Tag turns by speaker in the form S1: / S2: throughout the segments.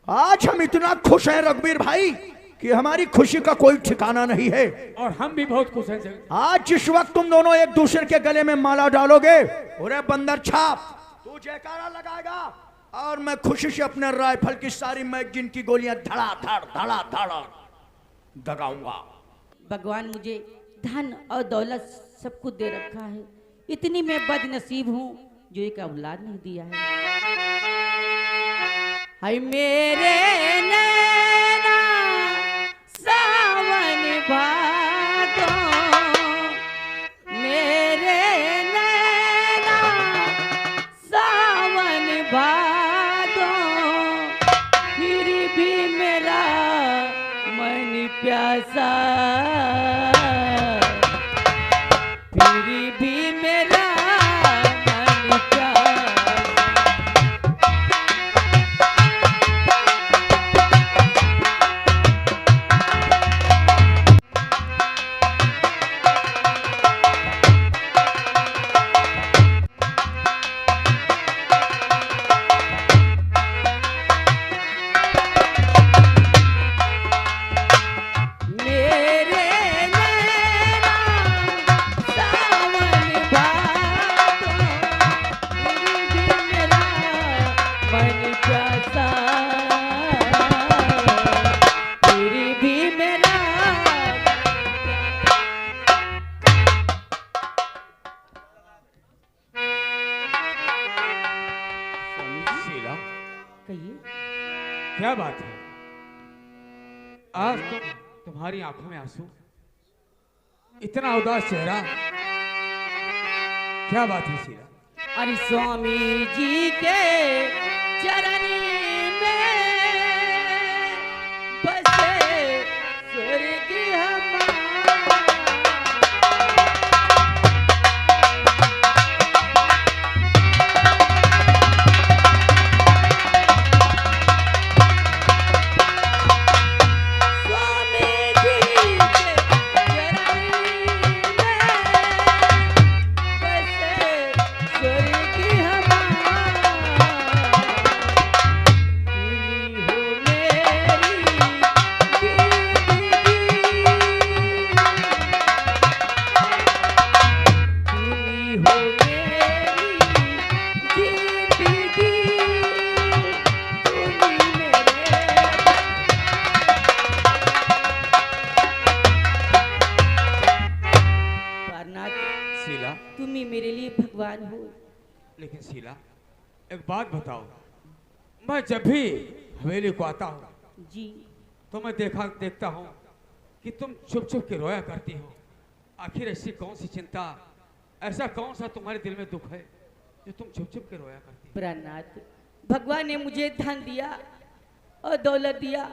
S1: आज हम इतना खुश हैं रघुवीर भाई कि हमारी खुशी का कोई ठिकाना नहीं है।
S2: और हम भी बहुत खुश हैं।
S1: आज जिस वक्त तुम दोनों एक दूसरे के गले में माला डालोगे, अरे बंदर छाप तू जयकारा लगाएगा और मैं खुशी से अपने राइफल की सारी मैगजीन की गोलियां धड़ा दगाऊंगा।
S3: भगवान मुझे धन और दौलत सब कुछ दे रखा है, इतनी मैं बदनसीब हूँ जो एक औलाद नहीं दिया है। हाय मेरे नैना सावन भादो, मेरे नैना सावन भादो, फिर भी मेरा मन प्यासा, फिर भी मेरा मन प्यासा।
S2: क्या बात है, आज तुम्हारी आंखों में आंसू, इतना उदास चेहरा, क्या बात है शीला?
S3: अरे स्वामी जी के चरण में बसे स्वर्ग हमारा। तुम्ही मेरे लिए भगवान हो।
S2: लेकिन शीला एक बात बताओ, मैं जब भी हवेली को आता हूँ
S3: जी
S2: तो मैं देखता हूँ कि तुम चुप चुप के रोया करती हो। आखिर ऐसी कौन सी चिंता, ऐसा कौन सा तुम्हारे दिल में दुख है जो तुम चुप चुप के रोया करती हो?
S3: प्राणनाथ, भगवान ने मुझे धन दिया और दौलत दिया,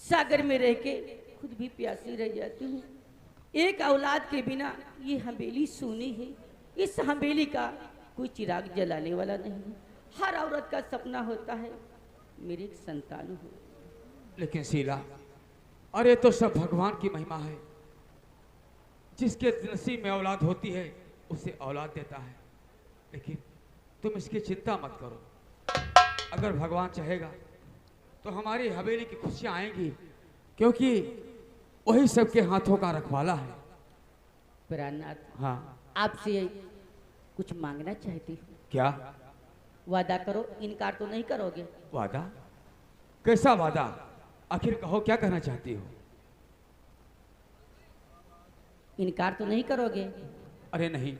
S3: सागर में रह के खुद भी प्यासी रह जाती हूँ। एक औलाद के बिना ये हवेली सूनी है। इस हवेली का कोई चिराग जलाने वाला नहीं है। हर औरत का सपना होता है मेरे एक संतान हो।
S2: लेकिन शीला, अरे तो सब भगवान की महिमा है। जिसके नसीब में औलाद होती है उसे औलाद देता है। लेकिन तुम इसकी चिंता मत करो, अगर भगवान चाहेगा तो हमारी हवेली की खुशियां आएंगी, क्योंकि वही सबके हाथों का रखवाला है।
S3: प्राणनाथ,
S2: हाँ,
S3: आपसे कुछ मांगना चाहती हूँ।
S2: क्या?
S3: वादा करो, इनकार तो नहीं करोगे?
S2: वादा? कैसा वादा? आखिर कहो, क्या कहना चाहती हो?
S3: इनकार तो नहीं करोगे?
S2: अरे नहीं,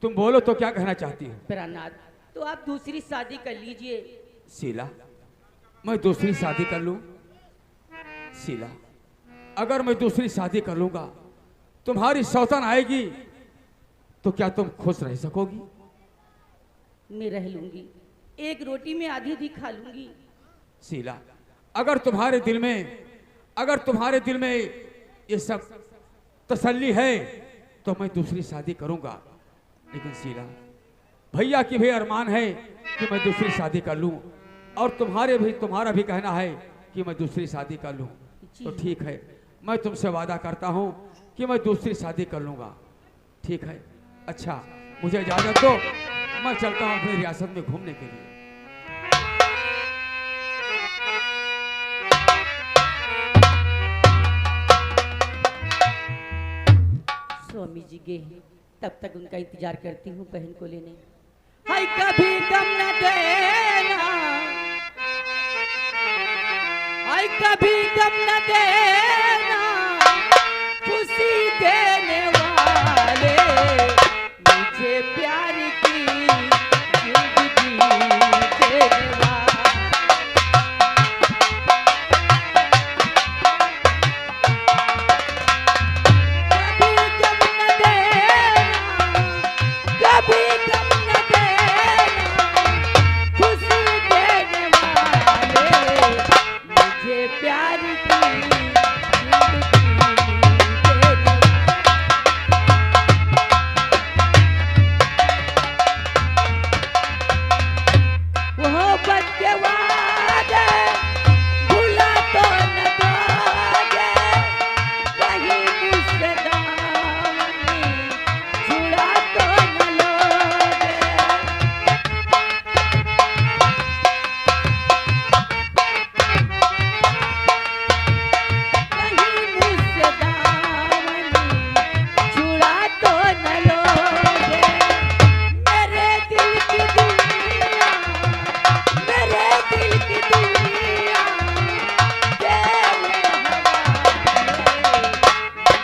S2: तुम बोलो तो क्या कहना चाहती हो?
S3: प्राणनाथ, तो आप दूसरी शादी कर लीजिए।
S2: शीला, मैं दूसरी शादी कर लूं? शीला, अगर मैं दूसरी शादी कर लूंगा, तुम्हारी सौतन आएगी तो क्या तुम खुश रह सकोगी?
S3: मैं रह लूंगी, एक रोटी में आधी भी खा लूंगी।
S2: शीला, अगर तुम्हारे दिल में ये सब तसल्ली है तो मैं दूसरी शादी करूंगा। लेकिन शीला, भैया की भी अरमान है कि मैं दूसरी शादी कर लूं, और तुम्हारा भी कहना है कि मैं दूसरी शादी कर लूं। तो ठीक है, मैं तुमसे वादा करता हूं कि मैं दूसरी शादी कर लूंगा। ठीक है? अच्छा, मुझे इजाजत दो, मैं चलता हूं अपनी रियासत में घूमने के लिए।
S3: स्वामी जी गए हैं, तब तक उनका इंतजार करती हूँ बहन को लेने। हाय कभी गम न देना, हाय कभी गम न देना, खुशी देने वाले, मुझे प्यार की जिंदगी देने वाले। कभी गम न देना, खुशी देने वाले, मुझे प्यार की जिंदगी देने वाले। वो बच्चे वादे भुला तो न दोगे, कहीं मुझसे दामनी छुड़ा तो न लोगे। कहीं मुझसे दामनी छुड़ा तो न लोगे। मेरे दिल की दुनिया, मेरे दिल की दुनिया तेरे हवाले,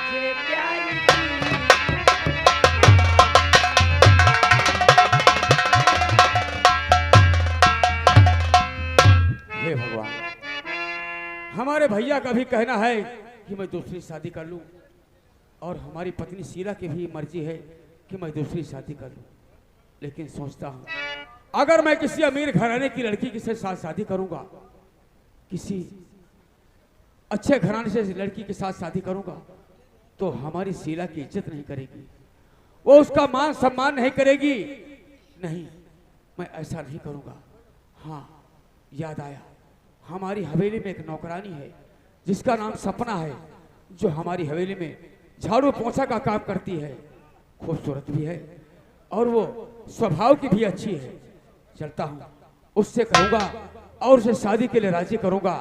S3: मुझे प्यार की।
S2: हे भगवान, हमारे भैया का भी कहना है कि मैं दूसरी शादी कर लूं, और हमारी पत्नी शीला की भी मर्जी है कि मैं दूसरी शादी कर लूं, लेकिन सोचता हूं अगर मैं किसी अमीर घराने की लड़की के साथ शादी करूंगा, किसी अच्छे घराने से लड़की के साथ शादी करूंगा, तो हमारी शीला की इज्जत नहीं करेगी, वो उसका मान सम्मान नहीं करेगी। नहीं, मैं ऐसा नहीं करूंगा। हाँ, याद आया, हमारी हवेली में एक नौकरानी है जिसका नाम सपना है, जो हमारी हवेली में झाड़ू पोंछा का काम करती है, खूबसूरत भी है और वो स्वभाव की भी अच्छी है। चलता हूँ, उससे कहूँगा और उसे शादी के लिए राजी करूँगा।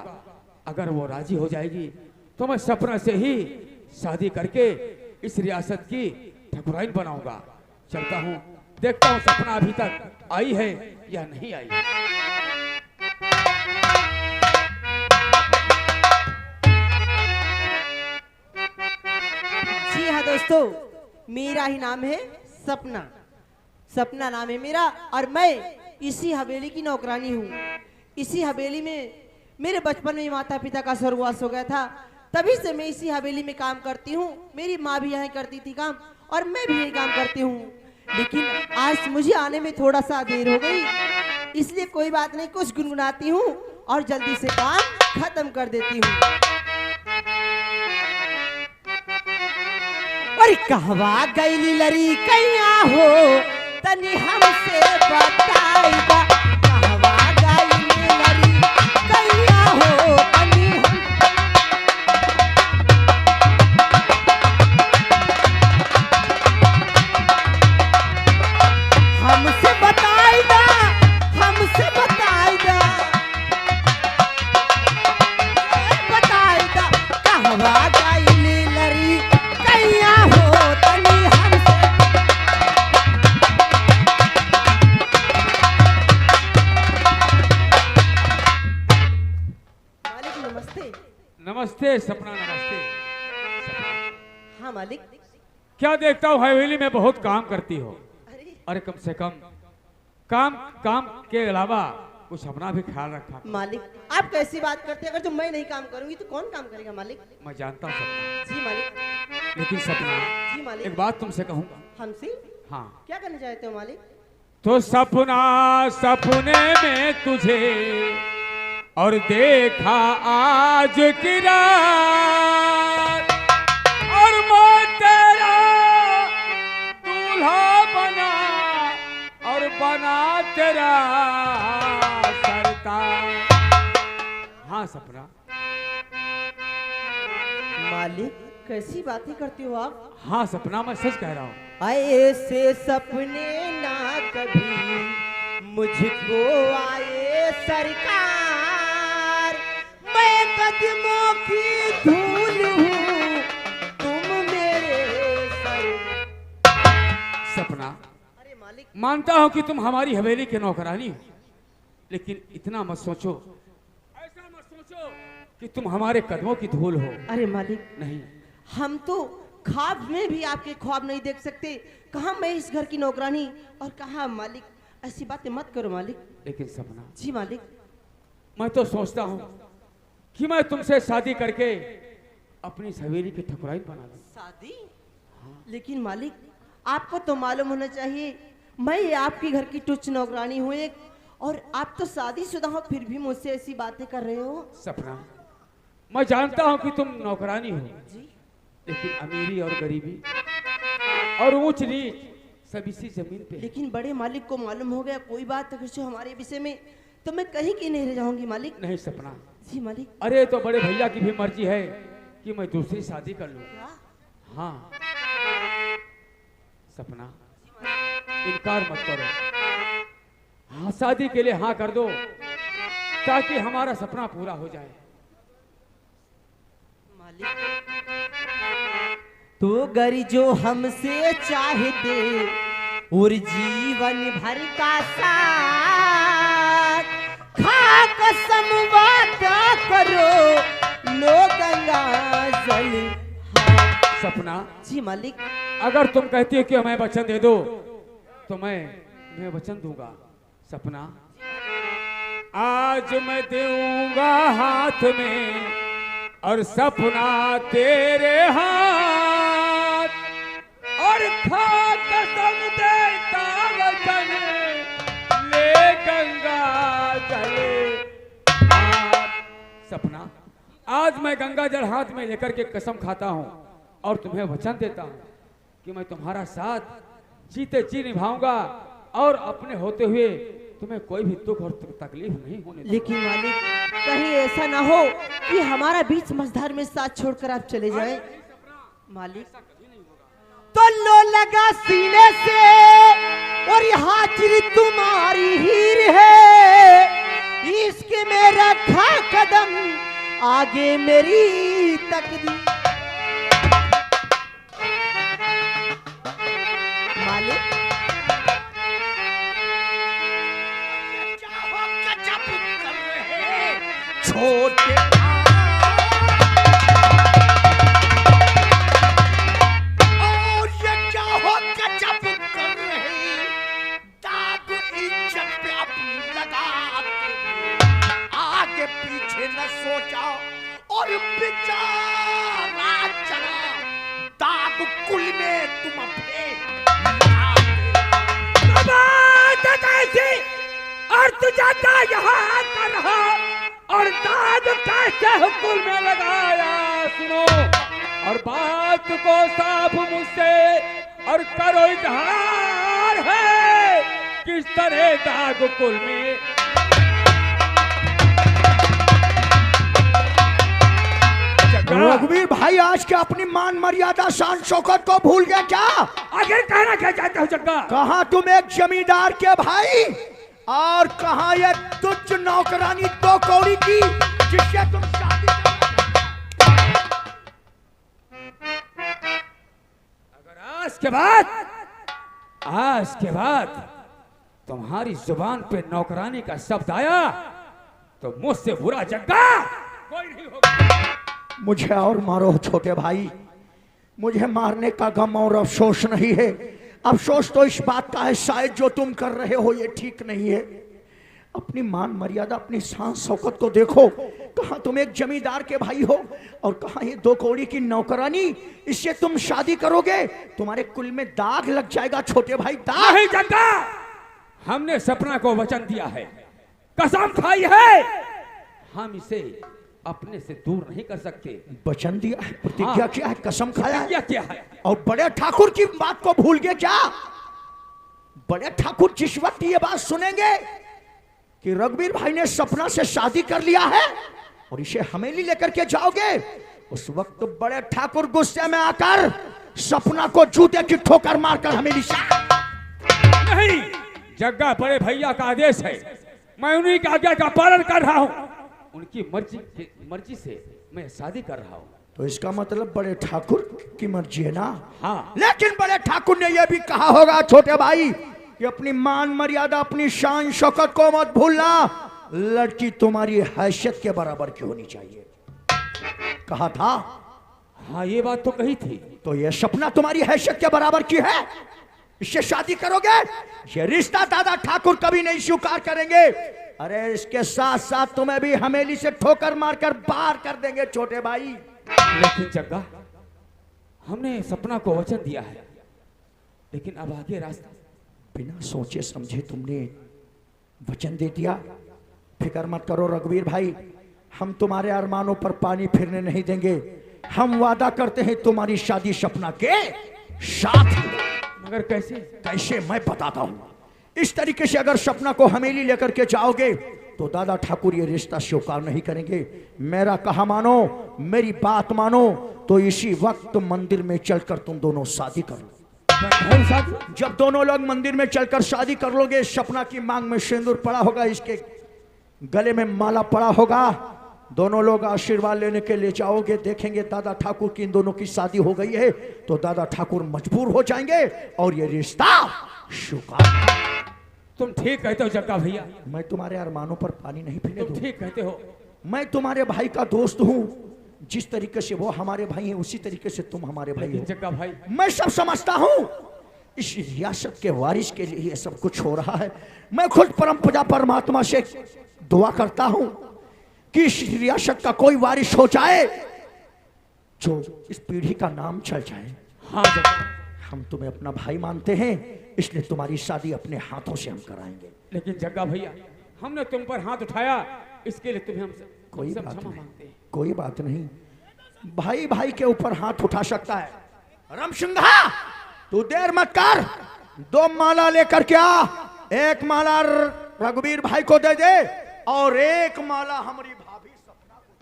S2: अगर वो राजी हो जाएगी तो मैं सपना से ही शादी करके इस रियासत की ठकुराइन बनाऊंगा। चलता हूँ, देखता हूँ सपना अभी तक आई है या नहीं आई।
S4: जी हाँ दोस्तों, मेरा ही नाम है सपना। सपना नाम है मेरा और मैं इसी हवेली की नौकरानी हूँ। इसी हवेली में मेरे बचपन में माता पिता का स्वर्गवास हो गया था, तभी से मैं इसी हवेली में काम करती हूँ। मेरी माँ भी यहीं करती थी काम और मैं भी यही काम करती हूँ, लेकिन आज मुझे आने में थोड़ा सा देर हो गई, इसलिए कोई बात नहीं, कुछ गुनगुनाती हूँ और जल्दी से काम खत्म कर देती हूँ। अरे कहवा गईली लरी कैया हो, तनी हमसे बताइबा। कहवा गईली लरी कैया हो, तनी हमसे बताइबा, हमसे बताइबा, बताइबा। कहवा गईली लरी कैया हो, तनी हमसे। मालिक नमस्ते।
S2: नमस्ते सपना, नमस्ते।
S4: हाँ मालिक।
S2: क्या देखता हूँ हवेली में बहुत काम करती हो।
S4: अरे
S2: अरे कम से कम काम काम के अलावा कुछ अपना भी ख्याल रखा।
S4: मालिक, आप कैसी बात करते हैं? अगर जो मैं नहीं काम करूंगी तो कौन काम करेगा मालिक?
S2: मैं जानता हूँ सपना,
S4: जी मालिक।
S2: लेकिन सपना
S4: जी मालिक।
S2: एक बात तुमसे कहूँगा।
S4: हमसे
S2: हाँ,
S4: क्या करना चाहते हो मालिक?
S2: तो सपना सपने में तुझे और देखा आज की रात, और मैं तेरा दूल्हा बना और बना तेरा सरताज। हाँ सपना।
S4: मालिक कैसी बातें करते हो आप?
S2: हाँ सपना, मैं सच कह रहा हूँ।
S4: ऐसे सपने ना कभी मुझको आए सरकार, मैं कदमों की धूल हूँ, तुम मेरे सरकार।
S2: मानता हूं कि तुम हमारी हवेली के नौकरानी हो, लेकिन इतना मत सोचो, ऐसा मत सोचो कि तुम हमारे कदमों की धूल हो।
S4: अरे मालिक,
S2: नहीं,
S4: हम तो ख्वाब में भी आपके ख्वाब नहीं देख सकते। कहाँ मैं इस घर की नौकरानी और कहाँ मालिक। ऐसी बातें मत करो मालिक।
S2: लेकिन सपना,
S4: जी मालिक।
S2: मैं तो सोचता हूं कि मैं तुमसे शादी करके अपनी इस हवेली की ठकुराइन बना दूं।
S4: शादी? लेकिन मालिक, आपको तो मालूम होना चाहिए मैं आपके घर की तुच्छ नौकरानी हूँ एक, और आप तो शादीशुदा हो, फिर भी मुझसे ऐसी बातें कर रहे हो।
S2: सपना, मैं जानता हूं कि तुम नौकरानी हो,
S4: जी।
S2: लेकिन अमीरी और गरीबी और ऊंच नीच सब इसी जमीन पे है।
S4: लेकिन बड़े मालिक को मालूम हो गया कोई बात अगर से हमारे विषय में, तो मैं कहीं की नहीं रह जाऊंगी मालिक।
S2: नहीं सपना,
S4: जी मालिक।
S2: अरे तो बड़े भैया की भी मर्जी है कि मैं दूसरी शादी कर लूं।
S4: क्या?
S2: हाँ सपना, इनकार मत करो, हाँ शादी के लिए हाँ कर दो, ताकि हमारा सपना पूरा हो जाए।
S4: मालिक, तो गर जो हमसे चाहते और जीवन भर का साथ, खा कसम वादा करो लो गंगा जल।
S2: सपना,
S4: जी मालिक।
S2: अगर तुम कहती हो कि हमें वचन दे दो, तो मैं वचन दूंगा। सपना, आज मैं दूंगा हाथ में और सपना तेरे हाथ, और खा कसम देता वचन ले गंगा जल हाथ। सपना, आज मैं गंगा जल हाथ में लेकर के कसम खाता हूं और तुम्हें वचन देता हूं कि मैं तुम्हारा साथ जीते जी निभाऊंगा और अपने होते हुए तुम्हें कोई भी दुख और तकलीफ नहीं होने दूंगा।
S4: लेकिन मालिक, कहीं ऐसा ना हो कि हमारा बीच मझधार में साथ छोड़कर आप चले जाएं। मालिक, तो लो लगा सीने से और ये हाजिरी तुम्हारी हीर है, इसके में रखा कदम आगे मेरी तकदीर। मालिक,
S1: छोटे और ये क्या हो गजब कर रहे, दाग इज्जत पे अपनी लगाते, आगे पीछे न सोचा और बेचारा चला, दाग कुल में तुम
S2: और तुझा यहाँ कर रहा और दाग कैसे हुकुल में लगाया। सुनो और बात को साफ मुझसे और करो इजहार है, किस तरह दाग कुल में।
S1: रघुवीर भाई, आज के अपनी मान मर्यादा शान शौकत को भूल गए क्या?
S2: आगे कहना क्या चाहते हो जग्गा?
S1: कहा तुम एक जमींदार के भाई और कहा ये तुच्छ नौकरानी दो कौड़ी की जिससे तुम शादी
S2: अगर आज के बाद तुम्हारी जुबान पे नौकरानी का शब्द आया तो मुझसे बुरा जग्गा कोई नहीं होगा।
S1: मुझे और मारो छोटे भाई, मुझे मारने का गम और अफसोस नहीं है। अफसोस तो इस बात का है शायद जो तुम कर रहे हो ये ठीक नहीं है। अपनी मान मर्यादा, अपनी शान शौकत को देखो। कहाँ तुम एक जमींदार के भाई हो और कहाँ ये दो कौड़ी की नौकरानी, इससे तुम शादी करोगे तुम्हारे कुल में दाग लग जाएगा छोटे भाई, दाग।
S2: नहीं जग्गा, हमने सपना को वचन दिया है, कसम खाई है, हम इसे अपने से दूर नहीं कर सकते।
S1: वचन दिया है, प्रतिज्ञा किया है, कसम खाया है।
S2: क्या है?
S1: और बड़े ठाकुर की बात को भूल गए क्या? बड़े ठाकुर जिस वक्त ये बात सुनेंगे कि रघुवीर भाई ने सपना से शादी कर लिया है और इसे हवेली लेकर के जाओगे, उस वक्त तो बड़े ठाकुर गुस्से में आकर सपना को जूते की ठोकर मारकर हवेली से।
S2: नहीं जग्गा, बड़े भैया का आदेश है, मैं उन्हीं की आज्ञा का पालन कर रहा हूँ, उनकी मर्जी से मैं शादी कर रहा हूँ।
S1: तो इसका मतलब बड़े ठाकुर की मर्जी है ना?
S2: हाँ।
S1: लेकिन बड़े ठाकुर ने यह भी कहा होगा छोटे भाई कि अपनी मान मर्यादा, अपनी शान शौकत को मत भूलना। लड़की तुम्हारी हैसियत के बराबर की होनी चाहिए, कहा था।
S2: हाँ ये बात तो कही थी।
S1: तो ये सपना तुम्हारी हैसियत के बराबर की है, इससे शादी करोगे? ये रिश्ता दादा ठाकुर कभी नहीं स्वीकार करेंगे। अरे इसके साथ साथ तुम्हें भी हमेली से ठोकर मारकर बाहर कर देंगे छोटे भाई।
S2: लेकिन जग्गा, हमने सपना को वचन दिया है, लेकिन अब आगे रास्ता।
S1: बिना सोचे समझे तुमने वचन दे दिया। फिक्र मत करो रघुवीर भाई, हम तुम्हारे अरमानों पर पानी फिरने नहीं देंगे। हम वादा करते हैं तुम्हारी शादी सपना के साथ।
S2: मगर कैसे?
S1: कैसे मैं बताता हूं। इस तरीके से अगर सपना को हमेली लेकर के जाओगे तो दादा ठाकुर ये रिश्ता स्वीकार नहीं करेंगे। मेरा कहा मानो, मेरी बात मानो, तो इसी वक्त मंदिर में चलकर तुम दोनों शादी कर लो। जब दोनों लोग मंदिर में चलकर शादी कर लोगे, सपना की मांग में सिंदूर पड़ा होगा, इसके गले में माला पड़ा होगा, दोनों लोग आशीर्वाद लेने के लिए जाओगे। देखेंगे दादा ठाकुर की इन दोनों की शादी हो गई है, तो दादा ठाकुर मजबूर हो जाएंगे और ये रिश्ता स्वीकार।
S2: तुम ठीक कहते हो जग्गा भैया।
S1: मैं तुम्हारे अरमानों पर पानी नहीं फिरने
S2: तुम
S1: दूंगा।
S2: ठीक कहते हो।
S1: मैं तुम्हारे भाई का दोस्त हूँ, जिस तरीके से वो हमारे भाई हैं उसी तरीके से तुम हमारे भाई
S2: लेकिन
S1: हो।
S2: जग्गा भाई,
S1: मैं सब समझता हूँ। इस रियासत के वारिस के लिए ये सब कुछ हो रहा है। मैं खुद परम पिता परमात्मा से दुआ करता हूँ कि इस रियासत का कोई वारिस हो जाए जो इस पीढ़ी का नाम चल जाए।
S2: हाँ जग्गा,
S1: हम तुम्हें अपना भाई मानते हैं, इसलिए तुम्हारी शादी अपने हाथों से हम कराएंगे।
S2: लेकिन जग्गा भैया, हमने तुम पर हाथ उठाया, इसके लिए तुम्हें हमसे
S1: कोई
S2: हमसे
S1: बात
S2: क्षमा
S1: नहीं,
S2: मांगते हैं।
S1: कोई बात नहीं। भाई भाई के ऊपर हाथ उठा सकता है। रमसिंघा, तू देर मत कर, 2 माला लेकर के आ। एक माला रघुवीर भाई को दे दे और एक माला हमारी भाभी सपना को।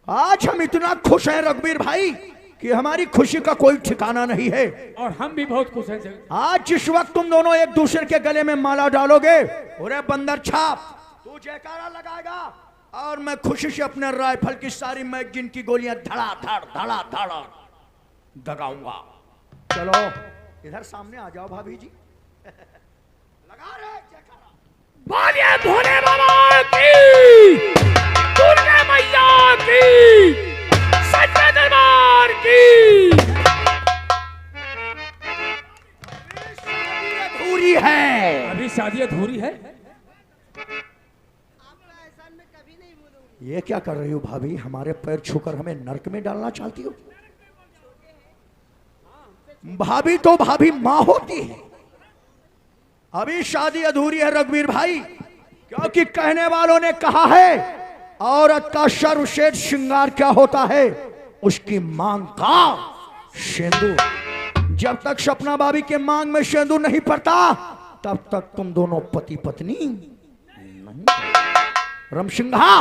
S1: आज हम इतना खुश हैं रघुवीर भाई कि हमारी खुशी का कोई ठिकाना नहीं है।
S2: और हम भी बहुत खुश हैं जग्गा।
S1: आज जिस वक्त तुम दोनों एक दूसरे के गले में माला डालोगे, अरे बंदर छाप, तू जयकारा लगाएगा और मैं खुशी से अपने राइफल की सारी मैगजीन की गोलियां धड़ा दगाऊंगा। चलो इधर सामने आ जाओ भाभी जी। लगा रहे जयकारा।
S2: बोलिए भोले बाबा की, दुर्गा मैया की, सच्चे दरबार की।
S1: अधूरी है,
S2: अभी शादी अधूरी है।
S1: ये क्या कर रही हो भाभी? हमारे पैर छूकर हमें नरक में डालना चाहती हो? भाभी तो भाभी मां होती है। अभी शादी अधूरी है रघुवीर भाई, क्योंकि कहने वालों ने कहा है औरत का सर्वश्रेष्ठ श्रृंगार क्या होता है? उसकी मांग का सिंदूर। जब तक सपना भाभी के मांग में सिंदूर नहीं पड़ता, तब तक तुम दोनों पति पत्नी नहीं। रमसिंघा,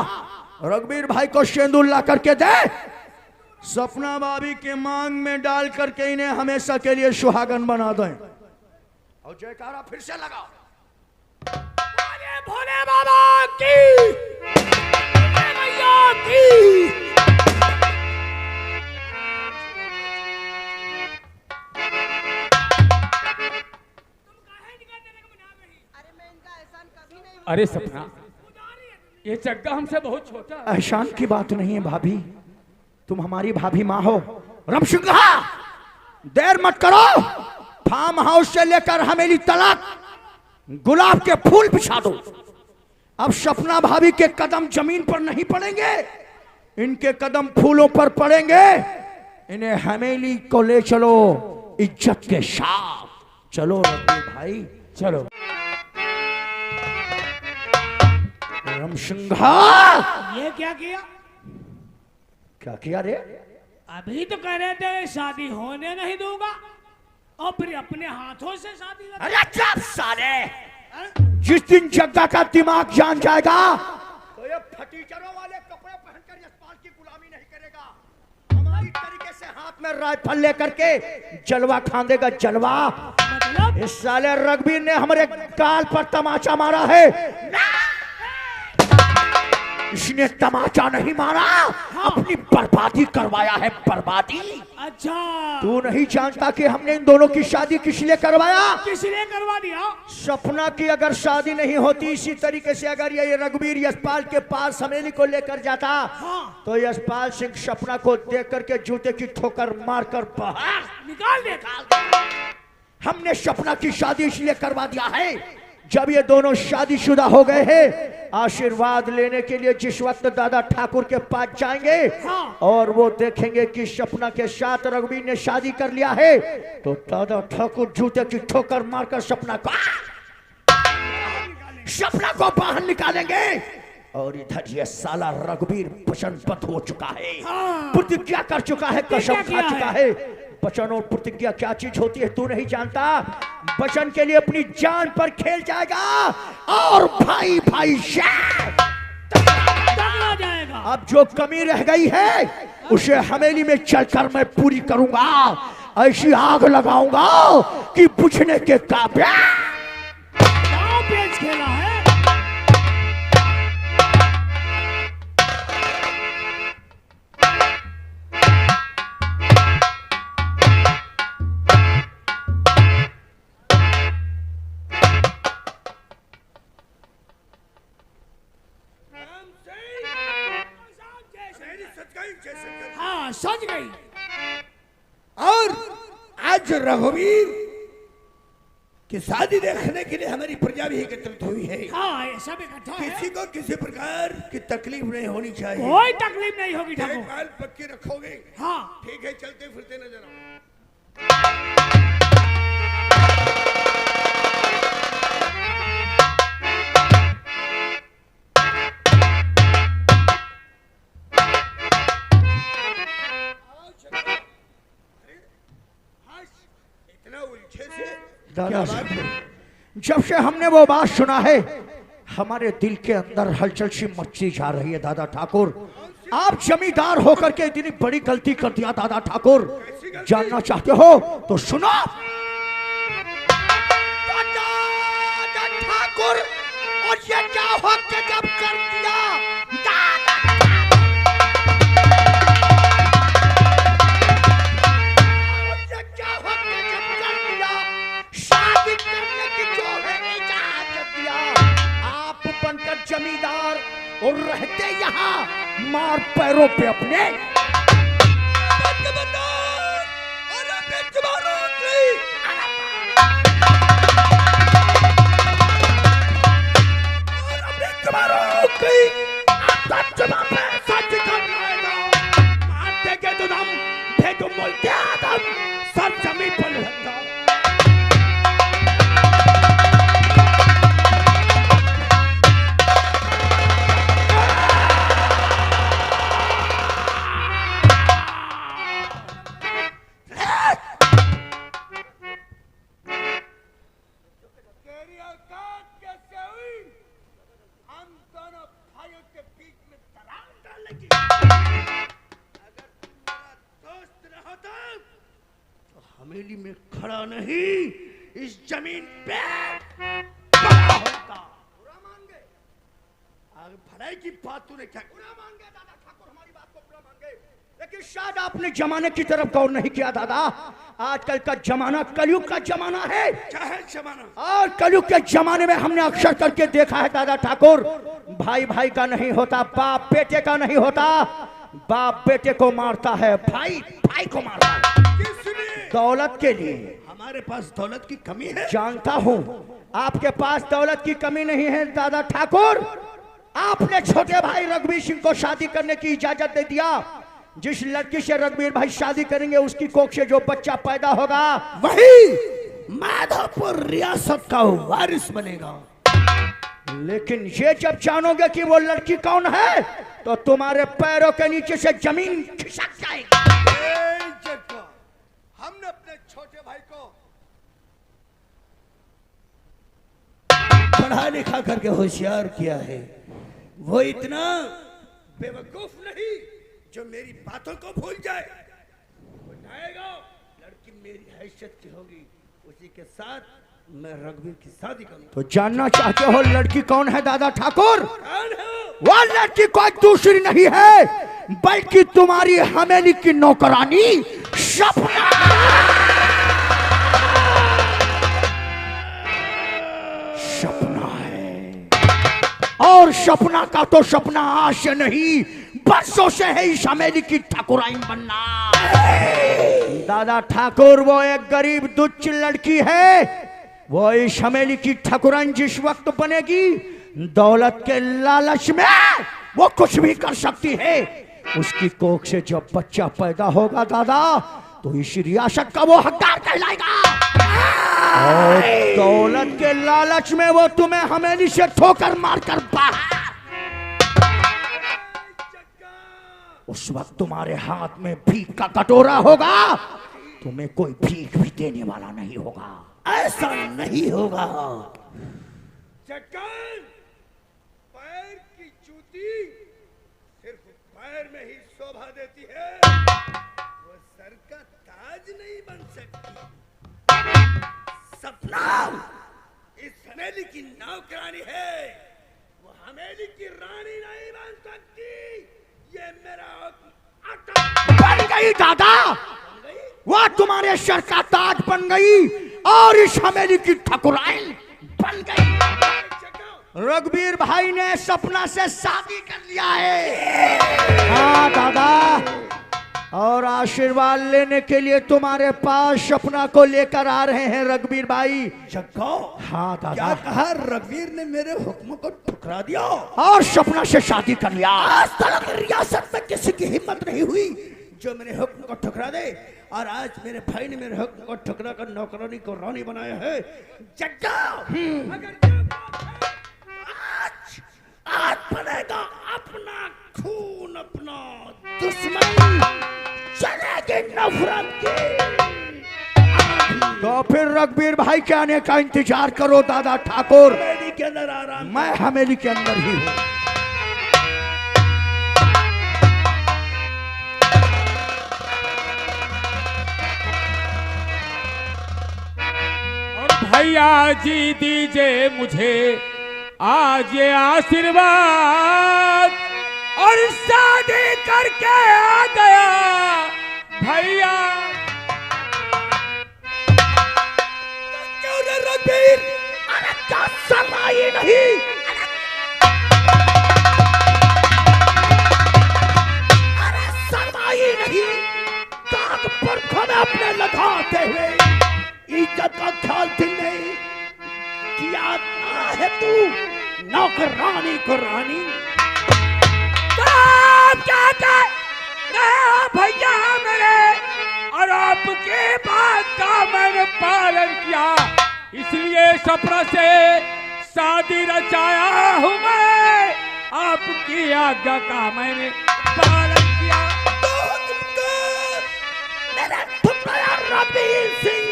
S1: रघुवीर भाई को सिंदूर ला करके दे। सपना भाभी के मांग में डाल करके इन्हें हमेशा के लिए सुहागन बना दें। और जयकारा फिर से लगाओ।
S2: बोलिए भोले बाबा की, दुर्गा मैया की। अरे सपना, ये जग्गा हमसे बहुत छोटा है।
S1: एहसान की बात नहीं है भाभी, तुम हमारी भाभी माँ हो। रमसिंघा, देर मत करो। फार्म हाउस से लेकर हमेली तलाक गुलाब के फूल बिछा दो। अब सपना भाभी के कदम जमीन पर नहीं पड़ेंगे, इनके कदम फूलों पर पड़ेंगे। इन्हें हमेली को ले चलो इज्जत के साथ। चलो रघुवीर भाई, चलो। रमसिंघा,
S5: ये क्या किया?
S1: क्या किया रे?
S5: अभी तो कह रहे थे शादी होने नहीं दूंगा, और फिर अपने हाथों से शादी कर।
S1: अरे चुप साले! जिस दिन जग्गा का दिमाग जान जाएगा तो ये फटीचरों वाले कपड़े पहनकर यशपाल की गुलामी नहीं करेगा। हमारी तरीके से हाथ में राइफल लेकर के जलवा खांदेगा, जलवा।
S5: मतलब
S1: इस साले रघुवीर ने हमारे गाल पर तमाचा मारा है। इसने तमाचा नहीं मारा, अपनी बर्बादी करवाया है, बर्बादी।
S5: अच्छा,
S1: तू नहीं जानता कि हमने इन दोनों की शादी किस लिए करवाया?
S5: किसने करवा दिया?
S1: सपना की अगर शादी नहीं होती, इसी तरीके से अगर ये रघुवीर यशपाल के पास हवेली को लेकर जाता,
S5: हाँ।
S1: तो यशपाल सिंह सपना को देख करके जूते की ठोकर मारकर बाहर
S5: निकाल दे।
S1: हमने सपना की शादी इसलिए करवा दिया है, जब ये दोनों शादीशुदा हो गए हैं, आशीर्वाद लेने के लिए जिस वक्त दादा ठाकुर के पास जाएंगे,
S5: हाँ।
S1: और वो देखेंगे कि सपना के साथ रघुवीर ने शादी कर लिया है, तो दादा ठाकुर जूते की ठोकर मारकर सपना को बाहर निकालेंगे। और इधर ये साला रघुवीर वचनबद्ध हो चुका है,
S5: हाँ।
S1: प्रतिज्ञा कर चुका है, कसम
S5: प्रतिज्ञा
S1: खा
S5: किया
S1: चुका है। वचन और प्रतिज्ञा क्या चीज होती है तू नहीं जानता। वचन के लिए अपनी जान पर खेल जाएगा, और भाई भाई
S5: टकरा जाएगा।
S1: अब जो कमी रह गई है उसे हवेली में चलकर मैं पूरी करूंगा। ऐसी आग लगाऊंगा कि बुझने के काबिल।
S5: दांव पेच खेला है। हाँ, सज गई।
S6: और आज रघुवीर की शादी देखने के लिए हमारी प्रजा भी एकत्रित हुई है।
S5: हाँ, ये सब इकट्ठा है।
S6: किसी को किसी प्रकार की तकलीफ नहीं होनी चाहिए।
S5: कोई तकलीफ नहीं होगी ठाकुर।
S6: देखभाल पक्की रखोगे?
S5: हाँ।
S6: ठीक है, चलते फिरते नजर आओ। इतना उलझे से
S1: दादा
S6: क्या बात है?
S1: जब से हमने वो बात सुना है, हमारे दिल के अंदर हलचल सी मचती जा रही है। दादा ठाकुर, आप जमींदार होकर के इतनी बड़ी गलती कर दिया। दादा ठाकुर, जानना चाहते हो तो सुनो। दादा ठाकुर, और ये क्या वक्त जब कर दिया दादा जमींदार और रहते यहाँ मार पैरों पे अपने। सब जमीन पर लगा। हवेली में खड़ा नहीं, इस जमीन पे खड़ा होता। बुरा मान गए? आगे भलाई की बात तूने क्या बुरा मान गए? दादा ठाकुर हमारी बात को बुरा मान गए, लेकिन शायद आपने जमाने की तरफ गौर नहीं किया। दादा, आजकल का जमाना कलयुग का जमाना है।
S6: क्या है जमाना?
S1: और कलयुग के जमाने में हमने अक्सर करके देखा है दादा ठाकुर, भाई भाई का नहीं होता, बाप बेटे का नहीं होता। बाप बेटे को मारता है, भाई भाई को मारता है। दौलत के लिए।
S6: हमारे पास दौलत की कमी है?
S1: जानता हूं आपके पास दौलत की कमी नहीं है दादा ठाकुर। आपने छोटे भाई रघुवीर सिंह को शादी करने की इजाजत दे दिया। जिस लड़की से रघुवीर भाई शादी करेंगे, उसकी कोख से जो बच्चा पैदा होगा,
S6: वही माधोपुर रियासत का वारिस बनेगा।
S1: लेकिन ये जब जानोगे कि वो लड़की कौन है, तो तुम्हारे पैरों के नीचे से जमीन खिसक जाएगी।
S6: हमने अपने छोटे भाई को पढ़ा लिखा करके होशियार किया है, वो इतना बेवकूफ नहीं जो मेरी बातों को भूल जाए। बताएगा लड़की मेरी हैसियत की होगी, उसी के साथ मैं रघुवीर की शादी करूंगा।
S1: तो जानना चाहते हो लड़की कौन है दादा ठाकुर?
S6: कौन है
S1: वो लड़की कोई दूसरी नहीं है बल्कि तुम्हारी हवेली की नौकरानी सपना। सपना है और सपना का तो सपना आज से नहीं बरसों से है इस हवेली की ठाकुराइन बनना। दादा ठाकुर वो एक गरीब तुच्छ लड़की है, वो इस हवेली की ठाकुराइन जिस वक्त बनेगी दौलत के लालच में वो कुछ भी कर सकती है। उसकी कोख से जब बच्चा पैदा होगा दादा तो इस रियासत का वो हकदार कहलाएगा और दौलत के लालच में वो तुम्हें हवेली से ठोकर मारकर बाहर। उस वक्त तुम्हारे हाथ में भीख का कटोरा होगा, तुम्हें कोई भीख भी देने वाला नहीं होगा।
S6: ऐसा नहीं होगा। चक्कर पैर की जूती सिर्फ पैर में ही शोभा देती है, वो सर का ताज नहीं बन सकती। सपना इस हवेली की नौकरानी है, वो हवेली की रानी नहीं बन सकती। ये मेरा
S1: बन गई दादा, वो तुम्हारे सर का ताज बन गई और इस हवेली की ठाकुराइन बन गई। रघुवीर भाई ने सपना से शादी कर लिया है। हाँ दादा, और आशीर्वाद लेने के लिए तुम्हारे पास सपना को लेकर आ रहे हैं रघुवीर भाई।
S6: जग्गो,
S1: हाँ दादा।
S6: क्या कहा? रघुवीर ने मेरे हुक्म को ठुकरा दिया
S1: और सपना से शादी कर लिया।
S6: आज तक रियासत में किसी की हिम्मत नहीं हुई जो मेरे हुक्म को ठुकरा दे, और आज मेरे भाई ने मेरे हुक्म को ठुकरा कर नौकरानी को रानी बनाया है। जग्गो, अगर आज बनेगा अपना खून, अपना दुश्मन चलेगी नफरत की।
S1: तो फिर रघुवीर भाई के आने का इंतजार करो दादा ठाकुर।
S6: हवेली के अंदर आराम,
S1: मैं हवेली के अंदर ही हूँ।
S2: और भैया जी दीजिए मुझे आज ये आशीर्वाद, और शादी करके आ गया भैया।
S6: क्यों रे रघुवीर? अरे क्या शर्माई नहीं? अरे शर्माई नहीं? काग पुरखों में अपने लगाते हुए इज्जत का ख्याल दिल नहीं किया है तू नौकरानी को रानी।
S2: क्या कह रहे हो भैया मेरे, और आपके बात का मैंने पालन किया, इसलिए सपना से शादी रचाया हूँ मैं। आपकी आज्ञा का मैंने पालन किया।
S6: मेरा टुकड़ा रघुवीर सिंह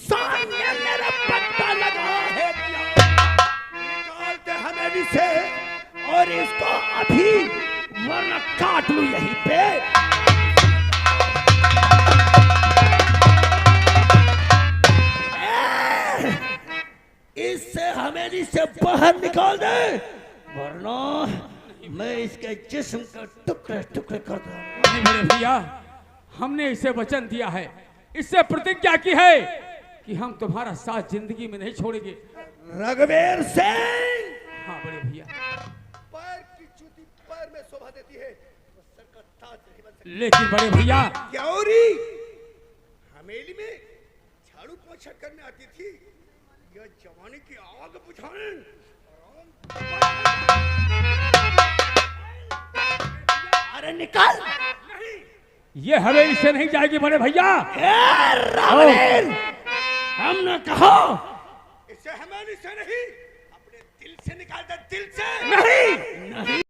S6: सामने मेरा पत्ता लगा है, निकालते हवेली से और इसको अभी, वरना काट लूं यहीं पे। इससे हवेली से बाहर निकाल दे, वरना मैं इसके जिस्म का टुकड़े टुकड़े कर दूंगा।
S2: नहीं मेरे भैया, हमने इसे वचन दिया है, इससे प्रतिज्ञा की है कि हम तुम्हारा साथ जिंदगी में नहीं छोड़ेंगे।
S6: रघुवीर सिंह,
S2: हाँ बड़े भैया।
S6: पैर की जूती पैर में शोभा देती है, तो सर का ताज नहीं बन सकती।
S2: लेकिन बड़े भैया,
S6: क्योरी हवेली में झाड़ू पोछा करने आती थी, यह जवानी की आग बुझाने। अरे निकल!
S2: ये हवेली से नहीं जाएगी बड़े भैया।
S6: रघुवीर, हमने कहा इसे हवेली से नहीं, अपने दिल से निकाल दे, दिल से।
S2: नहीं,
S6: नहीं।